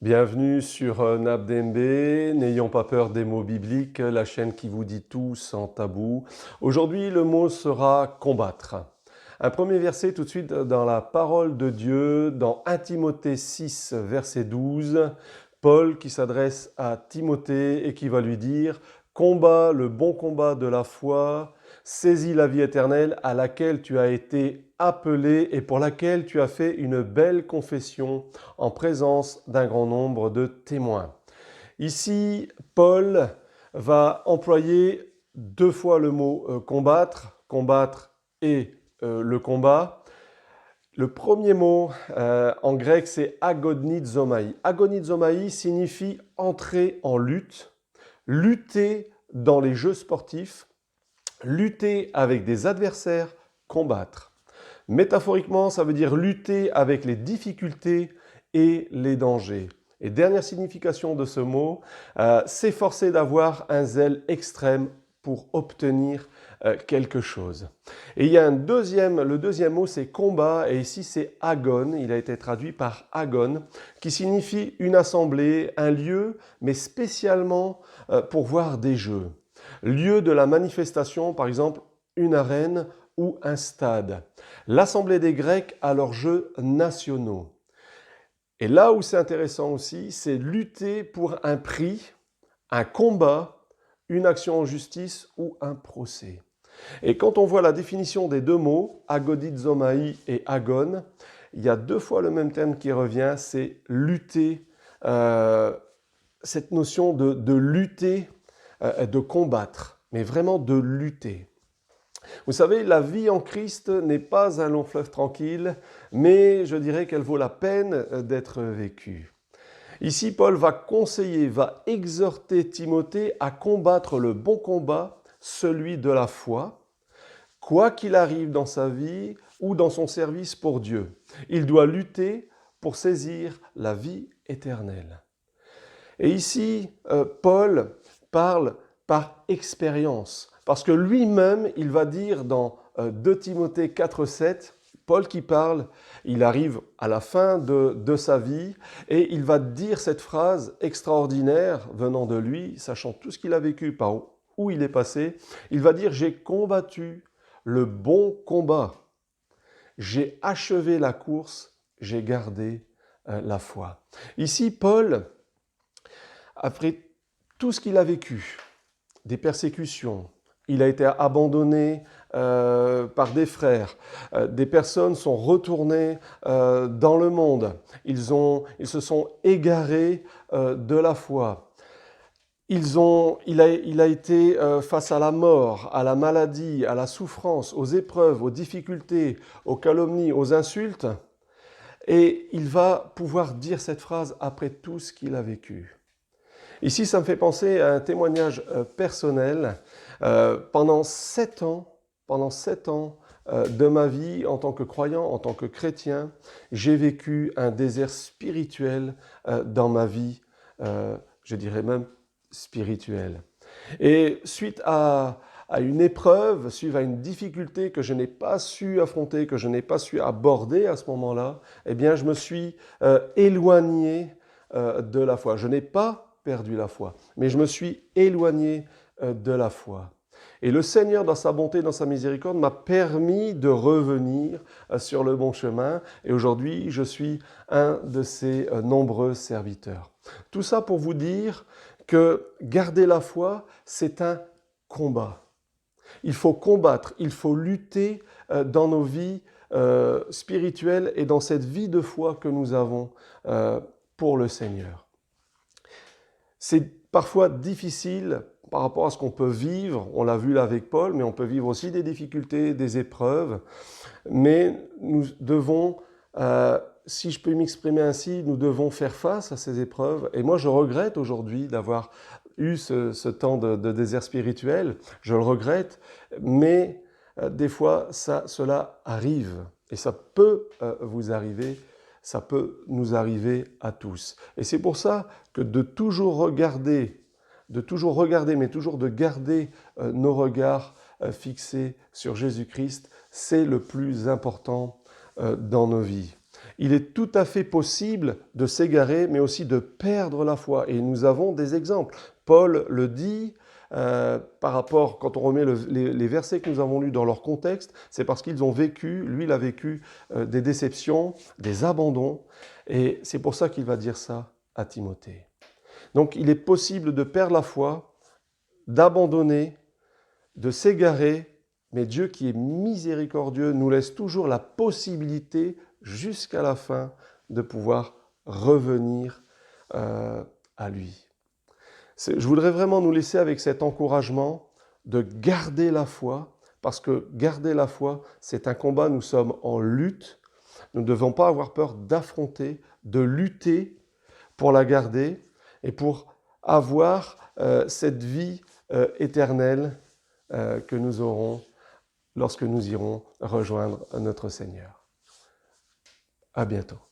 Bienvenue sur Nabdembe, n'ayons pas peur des mots bibliques, la chaîne qui vous dit tout sans tabou. Aujourd'hui, le mot sera combattre. Un premier verset tout de suite dans la parole de Dieu, dans 1 Timothée 6, verset 12, Paul qui s'adresse à Timothée et qui va lui dire « Combat le bon combat de la foi, saisis la vie éternelle à laquelle tu as été appelé et pour laquelle tu as fait une belle confession en présence d'un grand nombre de témoins. » Ici, Paul va employer deux fois le mot combattre, combattre et le combat. Le premier mot en grec, c'est agonizomai. Agonizomai signifie entrer en lutte, lutter dans les jeux sportifs, lutter avec des adversaires, combattre. Métaphoriquement, ça veut dire lutter avec les difficultés et les dangers. Et dernière signification de ce mot, s'efforcer d'avoir un zèle extrême pour obtenir quelque chose. Et il y a le deuxième mot c'est combat, et ici c'est agon, il a été traduit par agon, qui signifie une assemblée, un lieu, mais spécialement pour voir des jeux. Lieu de la manifestation, par exemple une arène ou un stade. L'Assemblée des Grecs a leurs jeux nationaux. Et là où c'est intéressant aussi, c'est lutter pour un prix, un combat, une action en justice ou un procès. Et quand on voit la définition des deux mots, agodizomai et agon, il y a deux fois le même terme qui revient, c'est lutter, cette notion de lutter, de combattre, mais vraiment de lutter. Vous savez, la vie en Christ n'est pas un long fleuve tranquille, mais je dirais qu'elle vaut la peine d'être vécue. Ici, Paul va conseiller, va exhorter Timothée à combattre le bon combat, celui de la foi, quoi qu'il arrive dans sa vie ou dans son service pour Dieu. Il doit lutter pour saisir la vie éternelle. Et ici, Paul parle par expérience. Parce que lui-même, il va dire dans 2 Timothée 4,7, Paul qui parle, il arrive à la fin de sa vie et il va dire cette phrase extraordinaire venant de lui, sachant tout ce qu'il a vécu, par où il est passé. Il va dire « J'ai combattu le bon combat, j'ai achevé la course, j'ai gardé la foi. » Ici, Paul, après tout ce qu'il a vécu, des persécutions, il a été abandonné par des frères. Des personnes sont retournées dans le monde. Ils se sont égarés de la foi. Il a été face à la mort, à la maladie, à la souffrance, aux épreuves, aux difficultés, aux calomnies, aux insultes. Et il va pouvoir dire cette phrase après tout ce qu'il a vécu. Ici, ça me fait penser à un témoignage personnel. Pendant 7 ans de ma vie en tant que croyant, en tant que chrétien, j'ai vécu un désert spirituel dans ma vie, je dirais même spirituelle. Et suite à une épreuve, suite à une difficulté que je n'ai pas su affronter, que je n'ai pas su aborder à ce moment-là, eh bien, je me suis éloigné de la foi. Je n'ai pas perdu la foi, mais je me suis éloigné de la foi. Et le Seigneur, dans sa bonté, dans sa miséricorde, m'a permis de revenir sur le bon chemin. Et aujourd'hui, je suis un de ses nombreux serviteurs. Tout ça pour vous dire que garder la foi, c'est un combat. Il faut combattre, il faut lutter dans nos vies spirituelles et dans cette vie de foi que nous avons pour le Seigneur. C'est parfois difficile par rapport à ce qu'on peut vivre, on l'a vu là avec Paul, mais on peut vivre aussi des difficultés, des épreuves, mais nous devons, si je peux m'exprimer ainsi, nous devons faire face à ces épreuves. Et moi, je regrette aujourd'hui d'avoir eu ce temps de désert spirituel, je le regrette, mais des fois, cela arrive, et ça peut vous arriver. Ça peut nous arriver à tous. Et c'est pour ça que de toujours regarder, mais toujours de garder nos regards fixés sur Jésus-Christ, c'est le plus important dans nos vies. Il est tout à fait possible de s'égarer, mais aussi de perdre la foi. Et nous avons des exemples. Paul le dit par rapport, quand on remet les versets que nous avons lus dans leur contexte, c'est parce qu'ils ont vécu, lui il a vécu des déceptions, des abandons. Et c'est pour ça qu'il va dire ça à Timothée. Donc il est possible de perdre la foi, d'abandonner, de s'égarer, mais Dieu qui est miséricordieux nous laisse toujours la possibilité jusqu'à la fin de pouvoir revenir à lui. Je voudrais vraiment nous laisser avec cet encouragement de garder la foi, parce que garder la foi, c'est un combat, nous sommes en lutte, nous ne devons pas avoir peur d'affronter, de lutter pour la garder et pour avoir cette vie éternelle que nous aurons lorsque nous irons rejoindre notre Seigneur. À bientôt.